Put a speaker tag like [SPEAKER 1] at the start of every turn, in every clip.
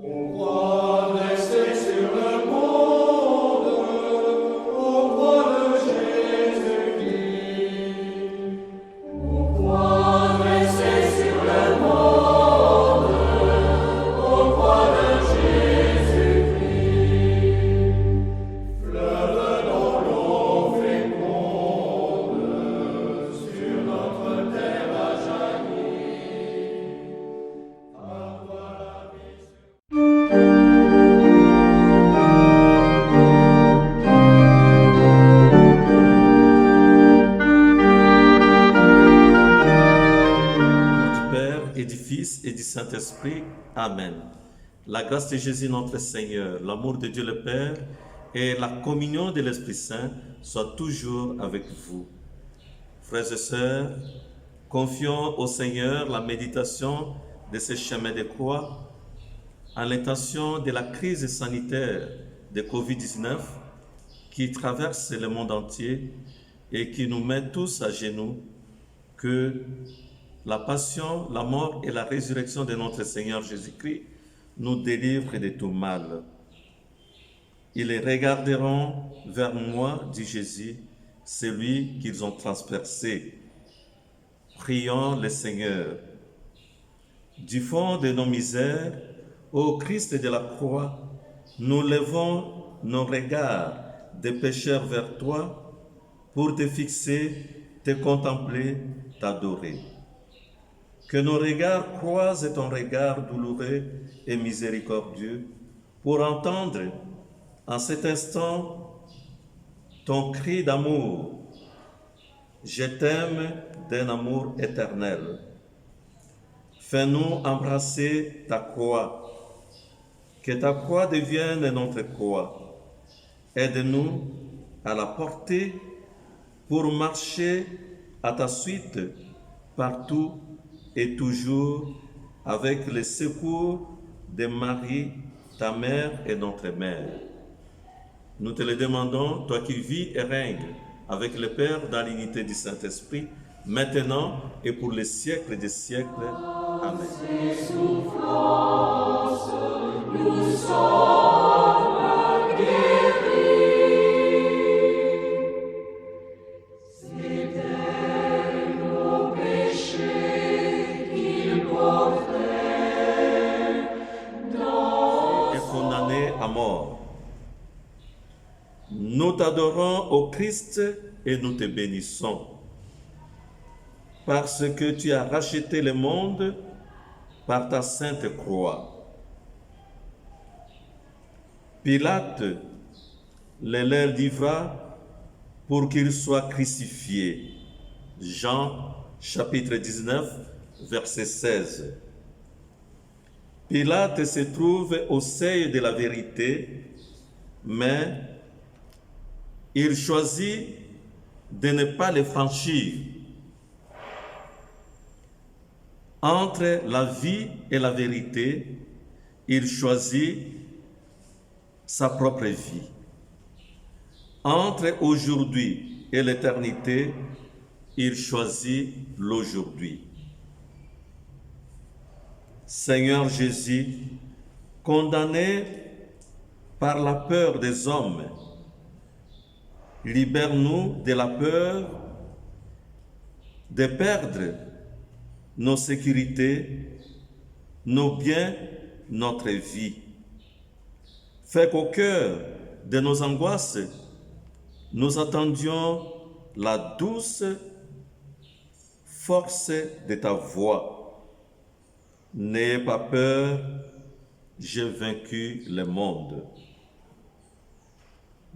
[SPEAKER 1] Pourquoi rester sur le monde au roi de Jésus-Christ? Pourquoi rester sur le monde au roi de Jésus-Christ? Fleuve dans l'eau féconde, sur notre terre a jailli. Avoir la vie sur
[SPEAKER 2] Du Père et du Fils et du Saint-Esprit. Amen. La grâce de Jésus notre Seigneur, l'amour de Dieu le Père et la communion de l'Esprit Saint soient toujours avec vous. Frères et sœurs, confions au Seigneur la méditation de ce chemin de croix en l'intention de la crise sanitaire de Covid-19 qui traverse le monde entier et qui nous met tous à genoux. Que la passion, la mort et la résurrection de notre Seigneur Jésus-Christ nous délivrent de tout mal. Ils regarderont vers moi, dit Jésus, celui qu'ils ont transpercé. Prions le Seigneur. Du fond de nos misères, ô Christ de la croix, nous levons nos regards de pécheurs vers toi pour te fixer, te contempler, t'adorer. Que nos regards croisent ton regard douloureux et miséricordieux pour entendre en cet instant ton cri d'amour. Je t'aime d'un amour éternel. Fais-nous embrasser ta croix. Que ta croix devienne notre croix. Aide-nous à la porter pour marcher à ta suite partout et toujours avec le secours de Marie, ta mère et notre mère. Nous te le demandons, toi qui vis et règnes avec le Père dans l'unité du Saint-Esprit, maintenant et pour les siècles des siècles. Amen.
[SPEAKER 1] ces souffrances, nous sommes guéris. C'étaient nos péchés qu'il portait dans
[SPEAKER 2] Et condamné à mort. Nous t'adorons, ô Christ, et nous te bénissons. Parce que tu as racheté le monde par ta sainte croix. Pilate les leur livra pour qu'ils soient crucifiés. Jean chapitre 19, verset 16. Pilate se trouve au seuil de la vérité, mais il choisit de ne pas le franchir. Entre la vie et la vérité, il choisit sa propre vie. Entre aujourd'hui et l'éternité, il choisit l'aujourd'hui. Seigneur Jésus, condamné par la peur des hommes, libère-nous de la peur de perdre nos sécurités, nos biens, notre vie. Fais qu'au cœur de nos angoisses, nous attendions la douce force de ta voix. N'ayez pas peur, j'ai vaincu le monde.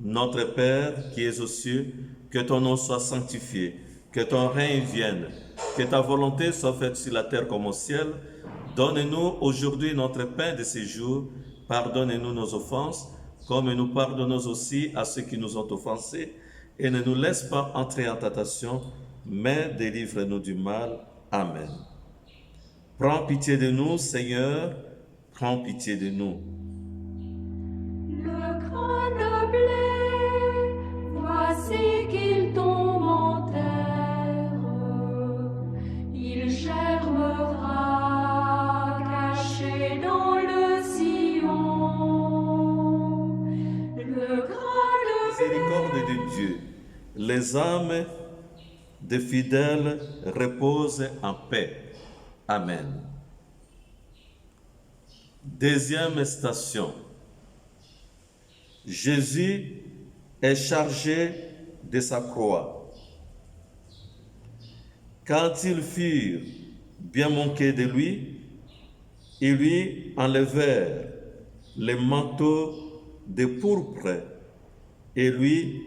[SPEAKER 2] Notre Père qui es aux cieux, que ton nom soit sanctifié, que ton règne vienne, que ta volonté soit faite sur la terre comme au ciel. Donne-nous aujourd'hui notre pain de ce jour. Pardonne-nous nos offenses, comme nous pardonnons aussi à ceux qui nous ont offensés. Et ne nous laisse pas entrer en tentation, mais délivre-nous du mal. Amen. Prends pitié de nous, Seigneur, prends pitié de nous.
[SPEAKER 1] le crâne bleu, voici qu'il tombe en terre. Il germera caché dans le sillon.
[SPEAKER 2] les âmes des fidèles reposent en paix. Amen. Deuxième station. Jésus est chargé de sa croix. Quand ils furent bien manqués de lui, ils lui enlevèrent les manteaux de pourpre et lui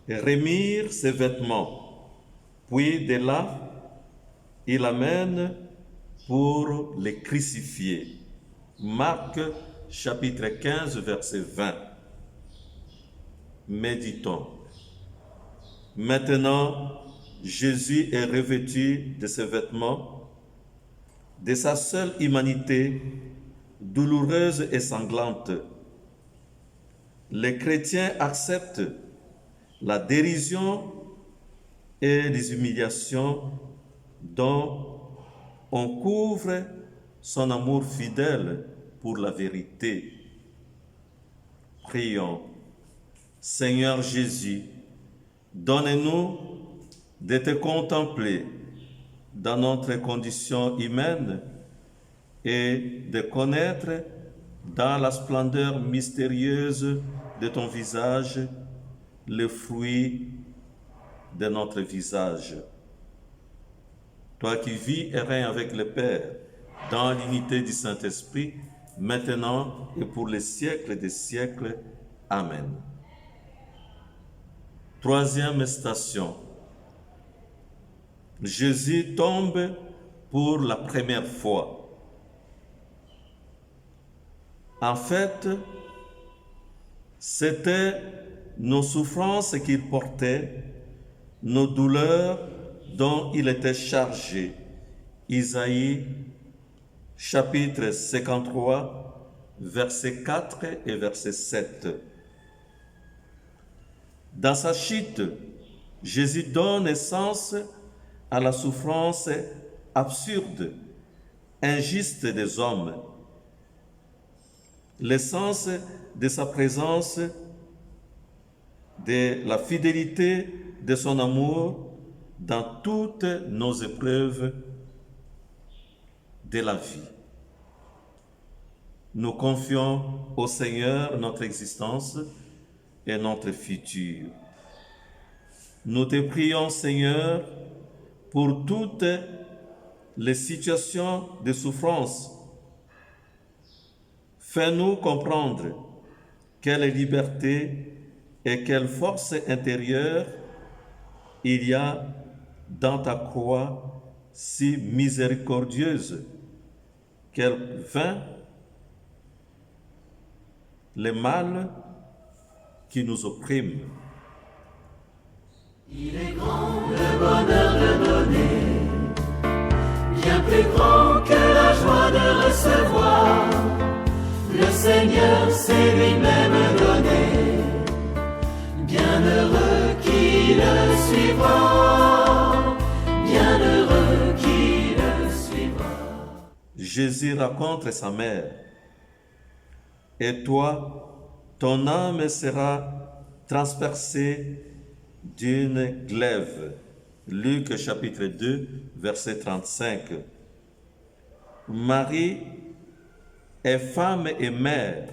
[SPEAKER 2] remirent ses vêtements. Puis de là, il l'amène pour le crucifier. Marc chapitre 15, verset 20. Méditons. Maintenant, Jésus est revêtu de ses vêtements, de sa seule humanité, douloureuse et sanglante. Les chrétiens acceptent la dérision et les humiliations dont on couvre son amour fidèle pour la vérité. Prions. Seigneur Jésus, donne-nous de te contempler dans notre condition humaine et de connaître dans la splendeur mystérieuse de ton visage le fruit de notre visage. Toi qui vis et règnes avec le Père dans l'unité du Saint-Esprit, maintenant et pour les siècles des siècles. Amen. Troisième station. Jésus tombe pour la première fois. En fait, c'était nos souffrances qu'il portait, nos douleurs dont il était chargé. Isaïe chapitre 53, versets 4 et verset 7. Dans sa chute, Jésus donne naissance à la souffrance absurde, injuste des hommes. L'essence de sa présence, de la fidélité de son amour dans toutes nos épreuves de la vie. Nous confions au Seigneur notre existence et notre futur. Nous te prions, Seigneur, pour toutes les situations de souffrance. Fais-nous comprendre quelle liberté et quelle force intérieure il y a dans ta croix si miséricordieuse, qu'elle vainc le mal qui nous opprime.
[SPEAKER 1] Il est grand le bonheur de donner, bien plus grand que la joie de recevoir. Le Seigneur s'est lui-même donné, bienheureux qui le suivra, bienheureux qui le suivra.
[SPEAKER 2] Jésus rencontre sa mère. Et toi, ton âme sera transpercée d'une glaive. Luc chapitre 2, verset 35. Marie est femme et mère,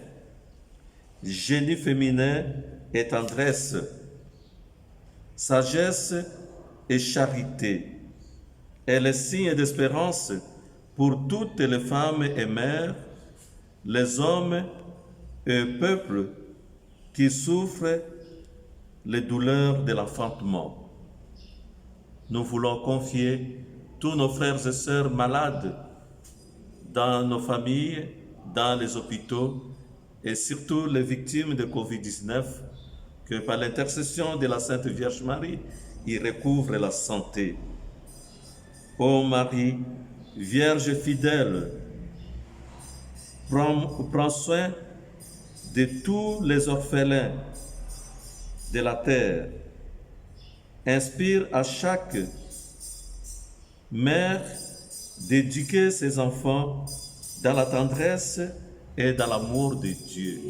[SPEAKER 2] génie féminin et tendresse, sagesse et charité. Elle est signe d'espérance pour toutes les femmes et mères, les hommes et peuples qui souffrent les douleurs de l'enfantement. Nous voulons confier tous nos frères et sœurs malades dans nos familles, dans les hôpitaux et surtout les victimes de Covid-19, que par l'intercession de la Sainte Vierge Marie, ils recouvrent la santé. Ô Marie, Vierge fidèle, prends soin de tous les orphelins de la terre. Inspire à chaque mère d'éduquer ses enfants dans la tendresse et dans l'amour de Dieu.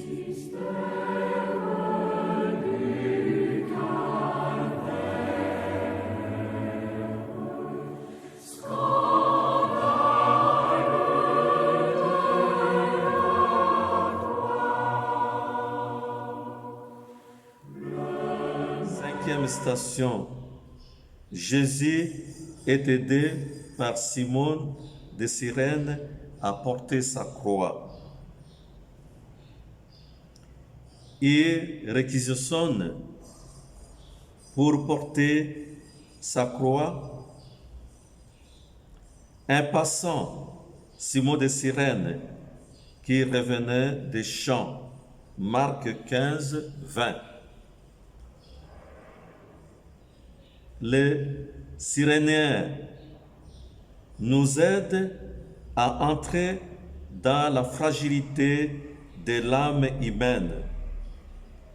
[SPEAKER 2] 5e station, Jésus est aidé par Simon de Cyrène à porter sa croix. Il réquisitionne pour porter sa croix un passant, Simon de Cyrène, qui revenait des champs. Marc 15, 20. Les Cyréniens nous aident à entrer dans la fragilité de l'âme humaine.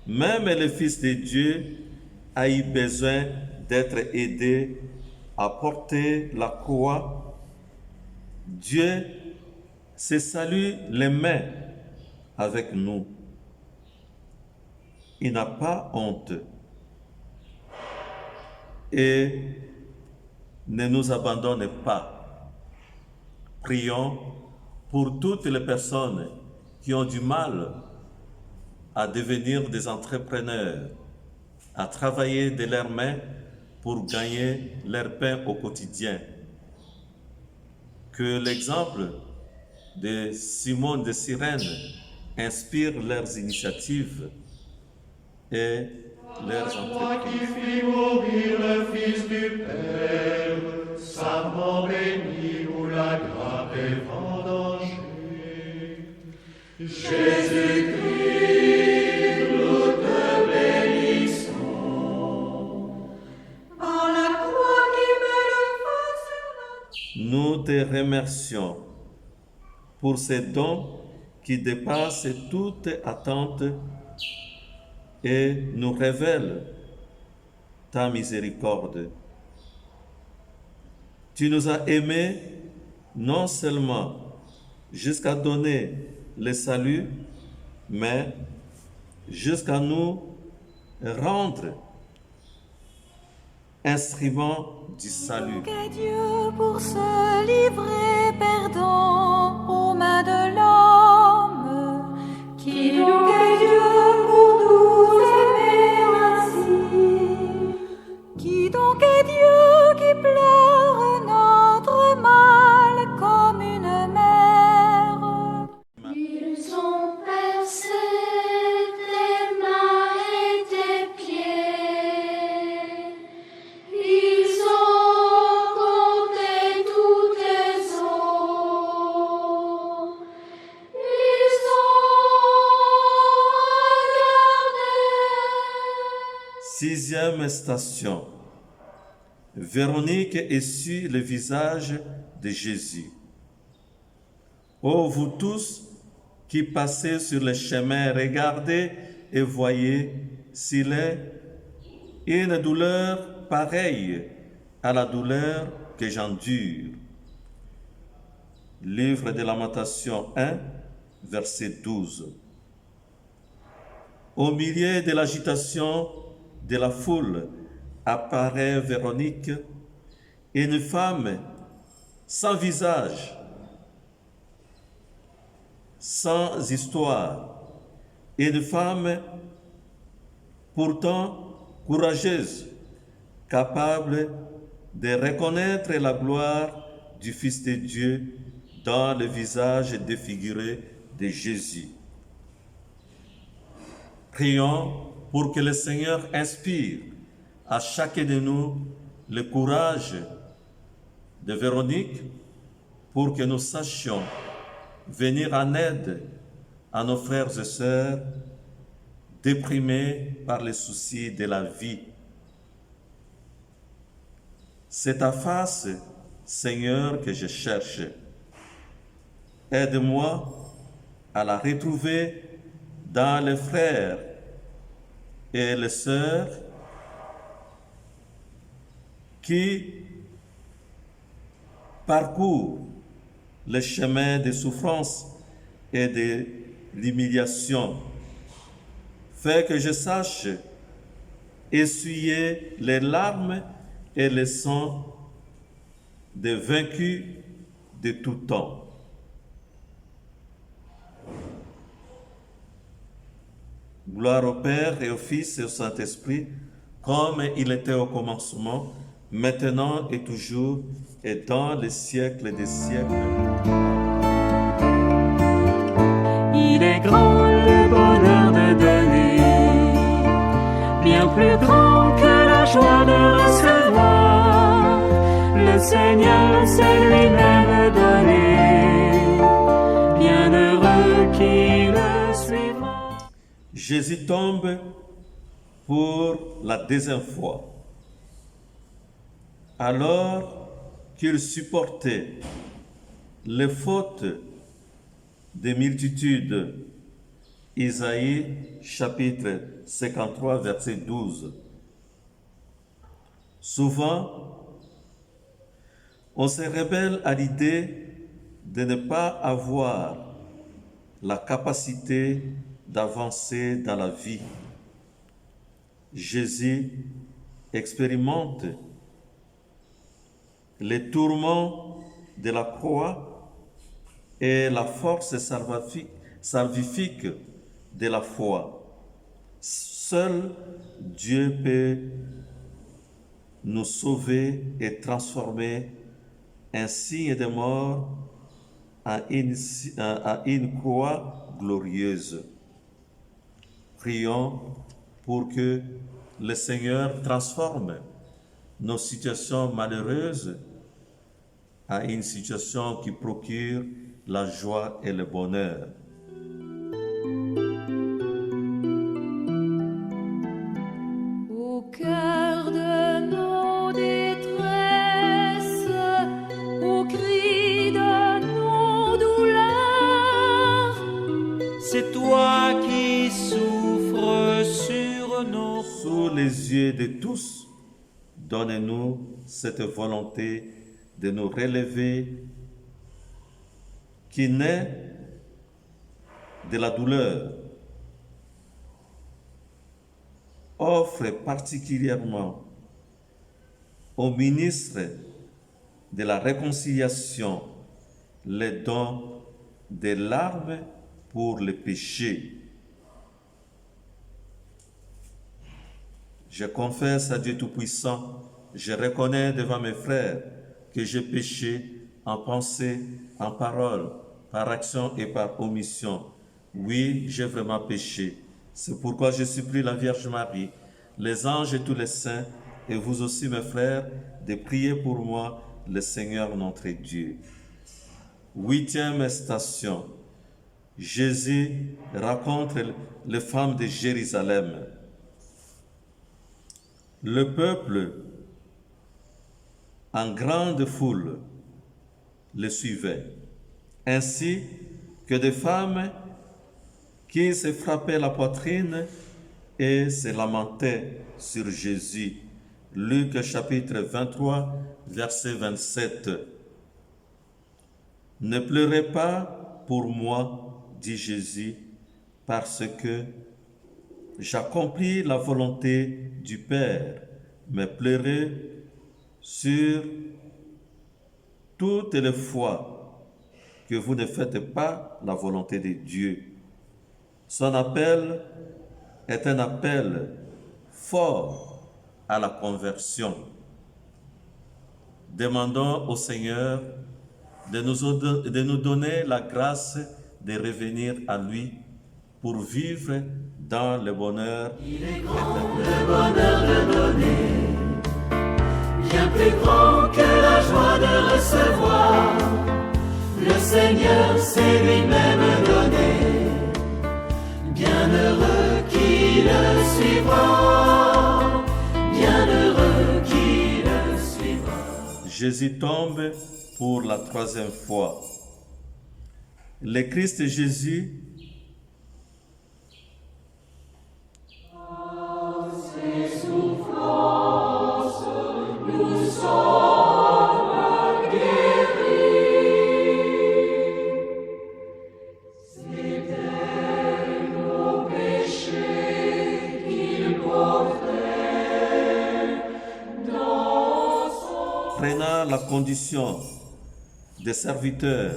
[SPEAKER 2] Même le Fils de Dieu a eu besoin d'être aidé à porter la croix. Dieu se salue les mains avec nous. Il n'a pas honte. Et ne nous abandonne pas. Prions pour toutes les personnes qui ont du mal à devenir des entrepreneurs, à travailler de leurs mains pour gagner leur pain au quotidien. Que l'exemple de Simon de Cyrène inspire leurs initiatives et leurs
[SPEAKER 1] Toi
[SPEAKER 2] entreprises.
[SPEAKER 1] qui fis mourir le Fils du Père, savant béni où la grappe est vendangée. Jésus-Christ, nous te bénissons. Par la croix qui met le feu sur notre...
[SPEAKER 2] Nous te remercions pour ces dons qui dépassent toute attente et nous révèlent ta miséricorde. Tu nous as aimés non seulement jusqu'à donner le salut, mais jusqu'à nous rendre instruments du salut.
[SPEAKER 3] Que Dieu pour se livrer perdant aux mains de l'homme, qui donc est Dieu pour nous aimer ainsi, qui donc est Dieu qui pleure notre mal comme une mère.
[SPEAKER 4] Ils ont percé tes mains et tes pieds. Ils ont compté tous tes os. Ils ont regardé.
[SPEAKER 2] 6e station. Véronique essuie le visage de Jésus. Ô vous tous qui passez sur le chemin, regardez et voyez s'il est une douleur pareille à la douleur que j'endure. Livre de Lamentation 1, verset 12. Au milieu de l'agitation de la foule apparaît Véronique, une femme sans visage, sans histoire, une femme pourtant courageuse, capable de reconnaître la gloire du Fils de Dieu dans le visage défiguré de Jésus. Prions pour que le Seigneur inspire à chacun de nous le courage de Véronique pour que nous sachions venir en aide à nos frères et sœurs déprimés par les soucis de la vie. C'est ta face, Seigneur, que je cherche. Aide-moi à la retrouver dans les frères et les sœurs qui parcourent le chemin des souffrances et de l'humiliation. Fais que je sache essuyer les larmes et le sang des vaincus de tout temps. Gloire au Père et au Fils et au Saint-Esprit, comme il était au commencement, maintenant et toujours, et dans les siècles des siècles.
[SPEAKER 1] Il est grand le bonheur de donner, bien plus grand que la joie de recevoir. Le Seigneur s'est lui-même donné, bien heureux qui le suivra.
[SPEAKER 2] Jésus tombe pour la deuxième fois. Alors qu'il supportait les fautes des multitudes, Isaïe chapitre 53 verset 12. Souvent, on se rebelle à l'idée de ne pas avoir la capacité d'avancer dans la vie. Jésus expérimente les tourments de la croix et la force salvifique de la foi. Seul Dieu peut nous sauver et transformer un signe de mort en une croix glorieuse. Prions pour que le Seigneur transforme nos situations malheureuses en une situation qui procure la joie et le bonheur.
[SPEAKER 3] Au cœur de nos détresses, au cri de nos douleurs,
[SPEAKER 1] C'est toi qui souffres sur nos
[SPEAKER 2] Sous les yeux de tous, donne-nous cette volonté de nous relever qui naît de la douleur. Offre particulièrement au ministre de la réconciliation le don des larmes pour le péché. Je confesse à Dieu Tout-Puissant, je reconnais devant mes frères que j'ai péché en pensée, en parole, par action et par omission. Oui, j'ai vraiment péché. C'est pourquoi je supplie la Vierge Marie, les anges et tous les saints, et vous aussi mes frères, de prier pour moi, le Seigneur notre Dieu. 8e station. Jésus rencontre les femmes de Jérusalem. Le peuple, en grande foule, le suivait, ainsi que des femmes qui se frappaient la poitrine et se lamentaient sur Jésus. Luc chapitre 23, verset 27. Ne pleurez pas pour moi, dit Jésus, parce que j'accomplis la volonté du Père, mais pleurez sur toutes les fois que vous ne faites pas la volonté de Dieu. Son appel est un appel fort à la conversion. Demandons au Seigneur de nous donner la grâce de revenir à lui pour vivre dans le bonheur.
[SPEAKER 1] Il est grand le bonheur de donner, bien plus grand que la joie de recevoir. Le Seigneur s'est lui-même donné, bien heureux qui le suivra, bien heureux qui le suivra.
[SPEAKER 2] Jésus tombe pour la 3e fois. Le Christ Jésus prenant la condition de serviteur,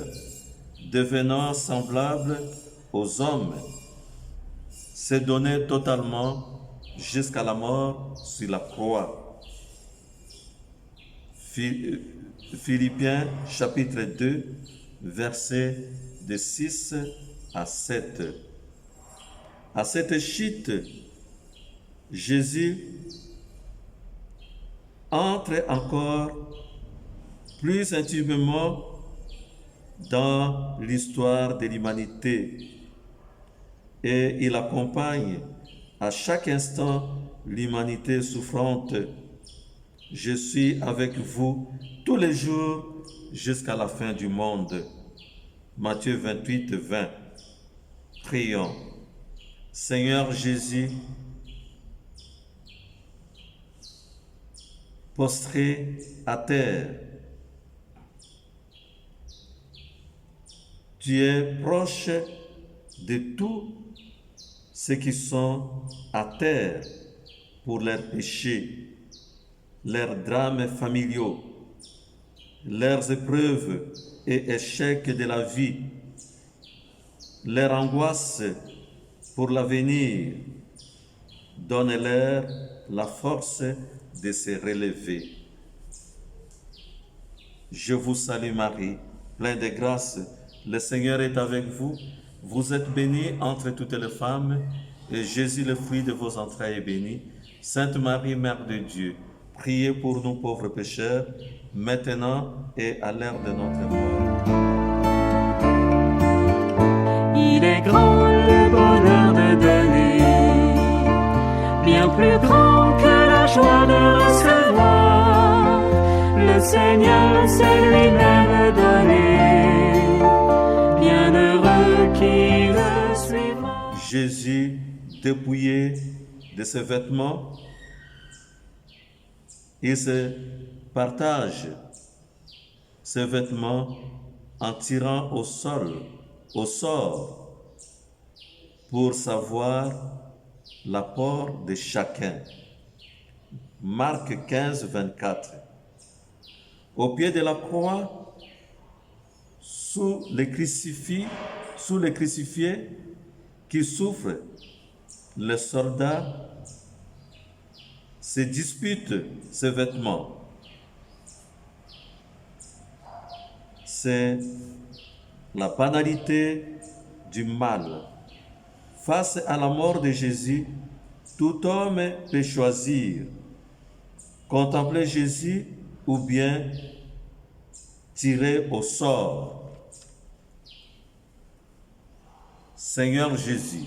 [SPEAKER 2] devenant semblable aux hommes, s'est donné totalement jusqu'à la mort sur la croix. Philippiens chapitre 2, versets de 6 à 7. À cette chute, Jésus entre encore plus intimement dans l'histoire de l'humanité et il accompagne à chaque instant l'humanité souffrante. Je suis avec vous tous les jours jusqu'à la fin du monde. Matthieu 28, 20. Prions. Seigneur Jésus, prostré à terre, tu es proche de tous ceux qui sont à terre pour leurs péchés, leurs drames familiaux, leurs épreuves et échecs de la vie, leurs angoisses pour l'avenir. Donne-leur la force de se relever. Je vous salue Marie, pleine de grâce, le Seigneur est avec vous. Vous êtes bénie entre toutes les femmes, et Jésus, le fruit de vos entrailles, est béni. Sainte Marie, Mère de Dieu, priez pour nous pauvres pécheurs, maintenant et à l'heure de notre mort.
[SPEAKER 5] Il est grand le bonheur de donner, bien plus grand que la joie de recevoir. Le Seigneur s'est lui-même donné, bienheureux qui le suivra.
[SPEAKER 2] Jésus, dépouillé de ses vêtements, il se partage ses vêtements en tirant au sort, pour savoir l'apport de chacun. Marc 15, 24. Au pied de la croix, sous les crucifiés qui souffrent, les soldats se disputent ces vêtements. C'est la banalité du mal. Face à la mort de Jésus, tout homme peut choisir contempler Jésus ou bien tirer au sort. Seigneur Jésus,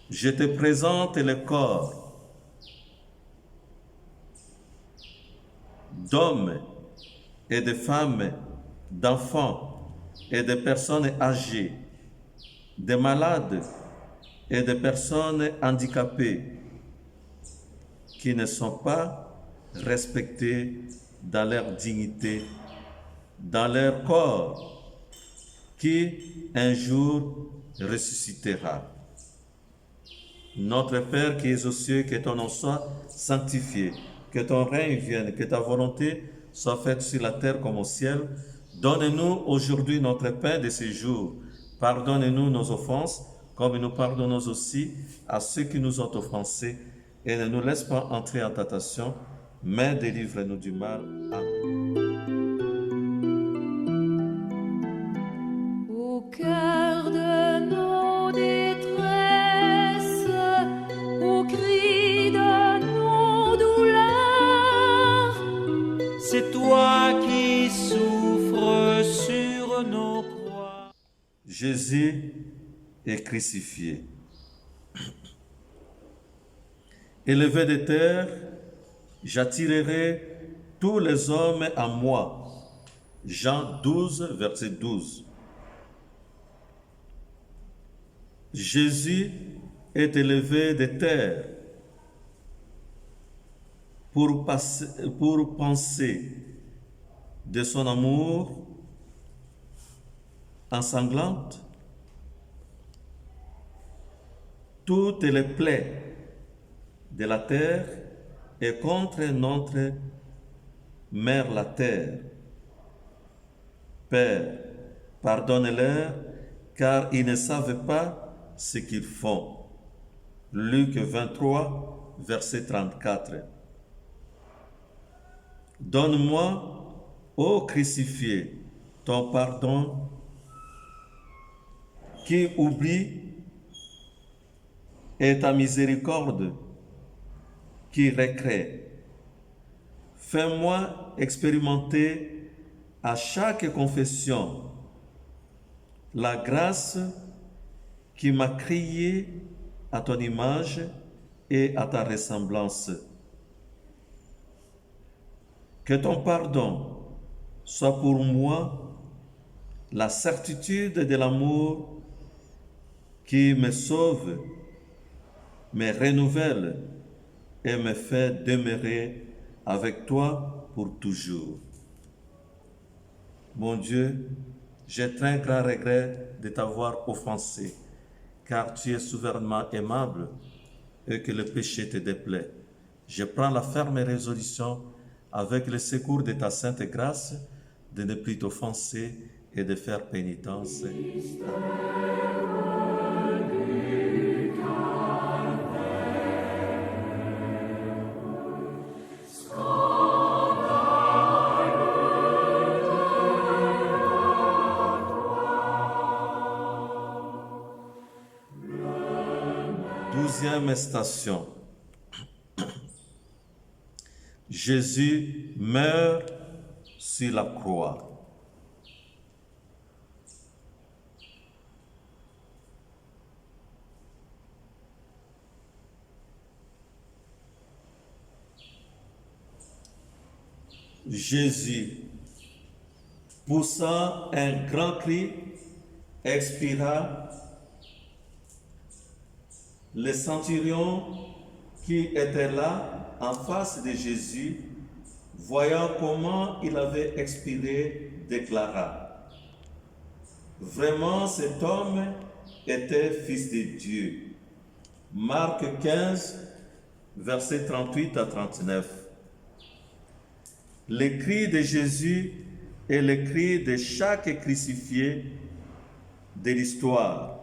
[SPEAKER 2] je te présente le corps d'hommes et de femmes, d'enfants et de personnes âgées, de malades et de personnes handicapées qui ne sont pas respectés dans leur dignité, dans leur corps, qui un jour ressuscitera. Notre Père qui es aux cieux, que ton nom soit sanctifié, que ton règne vienne, que ta volonté soit faite sur la terre comme au ciel. Donne-nous aujourd'hui notre pain de ce jour. Pardonne-nous nos offenses, comme nous pardonnons aussi à ceux qui nous ont offensés. Et ne nous laisse pas entrer en tentation, mais délivre-nous du mal. Amen.
[SPEAKER 3] Au cœur de nos détresses, au cri de nos douleurs,
[SPEAKER 5] C'est toi qui souffres sur nos croix.
[SPEAKER 2] Jésus est crucifié. Élevé de terre, j'attirerai tous les hommes à moi. Jean 12, verset 12. Jésus est élevé de terre pour penser de son amour ensanglante toutes les plaies de la terre et contre notre mère la terre. Père, pardonne-leur, car ils ne savent pas ce qu'ils font. Luc 23, verset 34. Donne-moi, ô crucifié, ton pardon qui oublie et ta miséricorde qui récrée. Fais-moi expérimenter à chaque confession la grâce qui m'a créé à ton image et à ta ressemblance. Que ton pardon soit pour moi la certitude de l'amour qui me sauve, me renouvelle et me fait demeurer avec toi pour toujours. Mon Dieu, j'ai très grand regret de t'avoir offensé, car tu es souverainement aimable et que le péché te déplaît. Je prends la ferme résolution, avec le secours de ta sainte grâce, de ne plus t'offenser et de faire pénitence. 12e station. Jésus meurt sur la croix. Jésus, poussant un grand cri, expira. Le centurion qui était là en face de Jésus, voyant comment il avait expiré, déclara: vraiment cet homme était fils de Dieu. Marc 15, versets 38 à 39. Le cri de Jésus est le cri de chaque crucifié de l'histoire.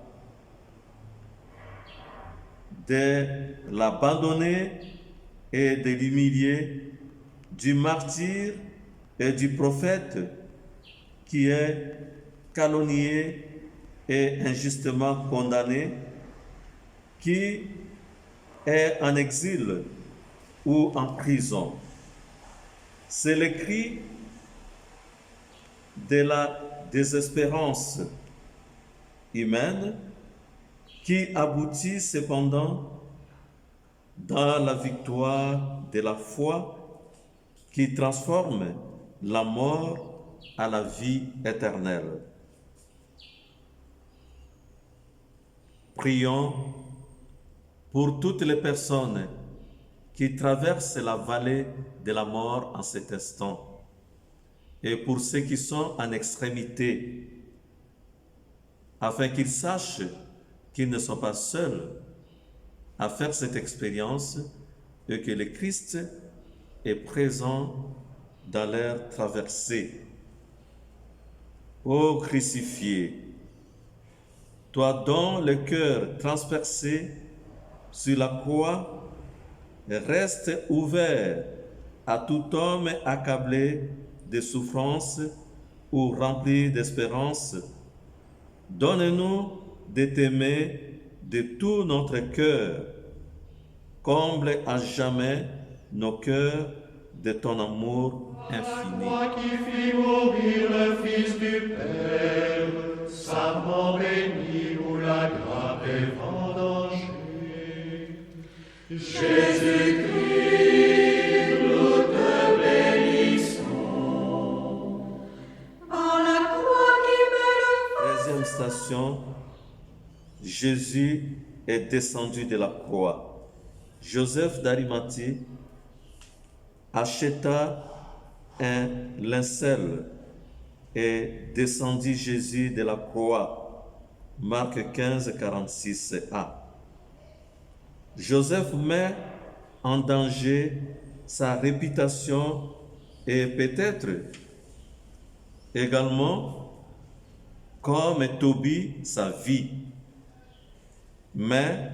[SPEAKER 2] De l'abandonner et de l'humilier, du martyr et du prophète qui est calomnié et injustement condamné, qui est en exil ou en prison. C'est le cri de la désespérance humaine qui aboutit cependant dans la victoire de la foi qui transforme la mort à la vie éternelle. Prions pour toutes les personnes qui traversent la vallée de la mort en cet instant et pour ceux qui sont en extrémité, afin qu'ils sachent qu'ils ne sont pas seuls à faire cette expérience et que le Christ est présent dans leur traversée. Ô crucifié, toi dont le cœur transpercé sur la croix reste ouvert à tout homme accablé de souffrance ou rempli d'espérance, donne-nous de t'aimer de tout notre cœur. Comble à jamais nos cœurs de ton amour infini.
[SPEAKER 1] Toi qui fis mourir le Fils du Père, savant béni où la grappe est vendangée. Jésus-Christ, nous te bénissons.
[SPEAKER 4] Par la croix qui me le
[SPEAKER 2] 13e station, Jésus est descendu de la croix. Joseph d'Arimathie acheta un linceul et descendit Jésus de la croix. Marc 15, 46a. Joseph met en danger sa réputation et peut-être également, comme Tobie, sa vie. Mais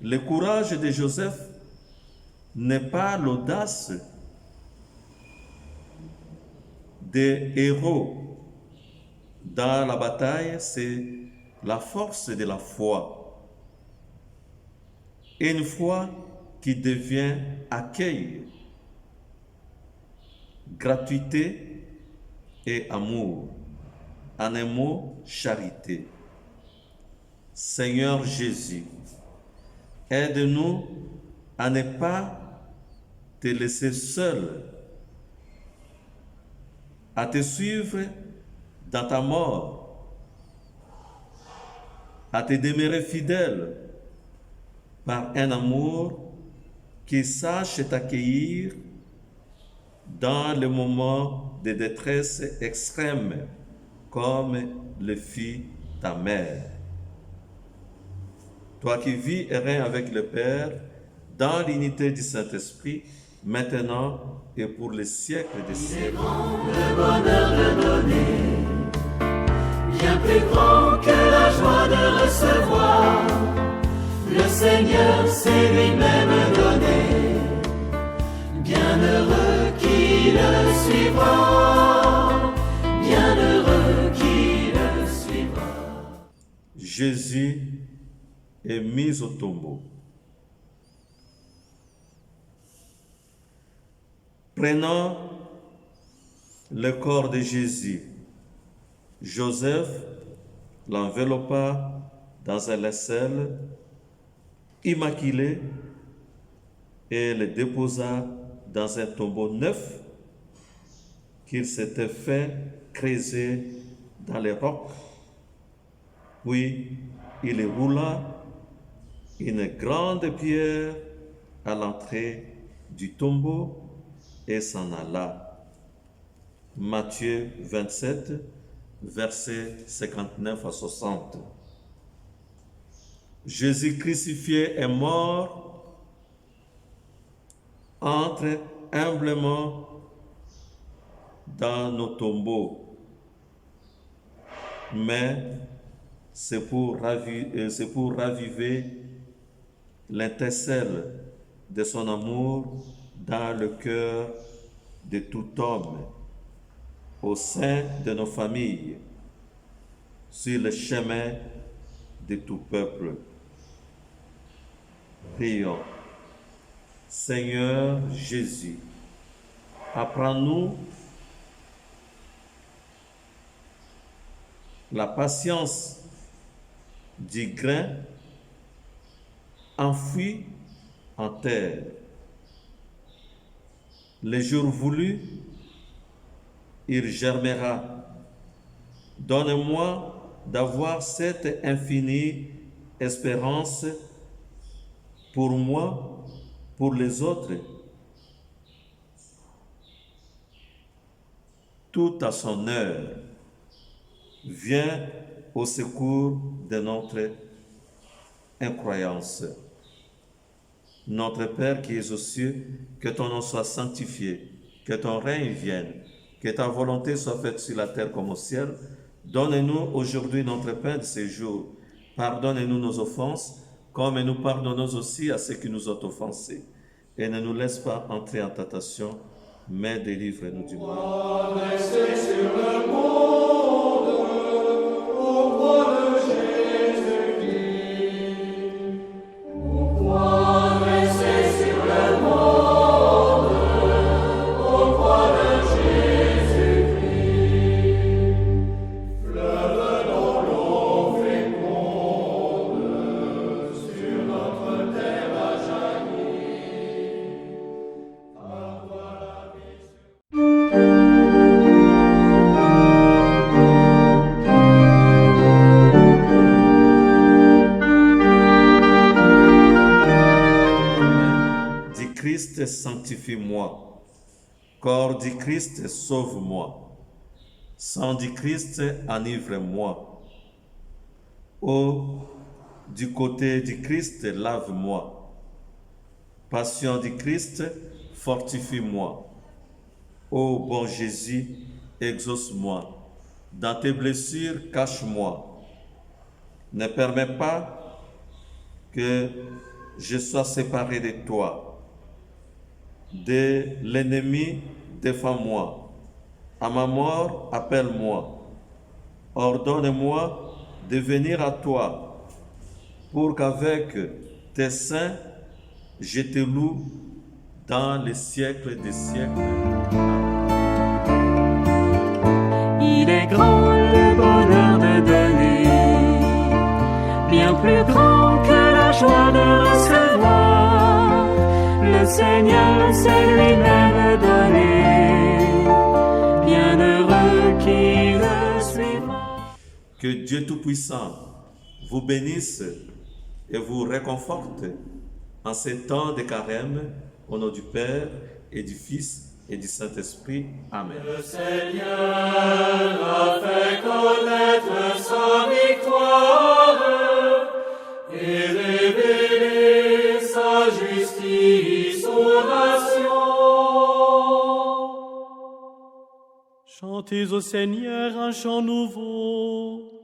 [SPEAKER 2] Le courage de Joseph n'est pas l'audace des héros dans la bataille, c'est la force de la foi. Une foi qui devient accueil, gratuité et amour. En un mot, charité. Seigneur Jésus, aide-nous à ne pas te laisser seul, à te suivre dans ta mort, à te demeurer fidèle par un amour qui sache t'accueillir dans les moments de détresse extrême, comme le fit ta mère. Toi qui vis et règnes avec le Père, dans l'unité du Saint-Esprit, maintenant et pour les siècles des siècles.
[SPEAKER 1] Le bonheur de donner, bien plus grand que la joie de recevoir. Le Seigneur s'est lui-même donné, bienheureux qui le suivra, bienheureux qui le suivra.
[SPEAKER 2] Jésus est mis au tombeau. Prenant le corps de Jésus, Joseph l'enveloppa dans un linceul immaculé et le déposa dans un tombeau neuf qu'il s'était fait creuser dans les rocs. Puis il roula une grande pierre à l'entrée du tombeau et s'en alla. Matthieu 27, versets 59 à 60. Jésus crucifié est mort, entre humblement dans nos tombeaux, mais c'est pour raviver l'étincelle de son amour dans le cœur de tout homme, au sein de nos familles, sur le chemin de tout peuple. Prions. Seigneur Jésus, apprends-nous la patience du grain enfoui en terre. Le jour voulu, il germera. Donne-moi d'avoir cette infinie espérance pour moi, pour les autres, tout à son heure. Viens au secours de notre incroyance. Notre Père qui es aux cieux, que ton nom soit sanctifié, que ton règne vienne, que ta volonté soit faite sur la terre comme au ciel. Donne-nous aujourd'hui notre pain de ce jour. Pardonne-nous nos offenses, comme nous pardonnons aussi à ceux qui nous ont offensés. Et ne nous laisse pas entrer en tentation, mais délivre-nous du mal.
[SPEAKER 1] Restez sur le monde, au roi de Jésus-Christ. Pourquoi rester sur le monde, au roi de Jésus-Christ. Fleuve dont l'eau féconde, sur notre terre a jailli. À toi la vie.
[SPEAKER 2] Du Christ, sanctifie-moi. Corps du Christ, sauve-moi. Sang du Christ, enivre-moi. Eau du côté du Christ, lave-moi. Passion du Christ, fortifie-moi. Ô bon Jésus, exauce-moi. Dans tes blessures, cache-moi. Ne permets pas que je sois séparé de toi. De l'ennemi, défends-moi. À ma mort, appelle-moi. Ordonne-moi de venir à toi, pour qu'avec tes saints, je te loue dans les siècles des siècles.
[SPEAKER 5] Il est grand le bonheur de donner, bien plus grand que la joie de recevoir. Le Seigneur s'est lui-même donné, bienheureux qui le suivra.
[SPEAKER 2] Que Dieu Tout-Puissant vous bénisse et vous réconforte en ces temps de carême, au nom du Père et du Fils et du Saint-Esprit. Amen.
[SPEAKER 1] Le Seigneur a fait connaître sa victoire et révélé sa justice aux nations.
[SPEAKER 5] Chantez au Seigneur un chant nouveau.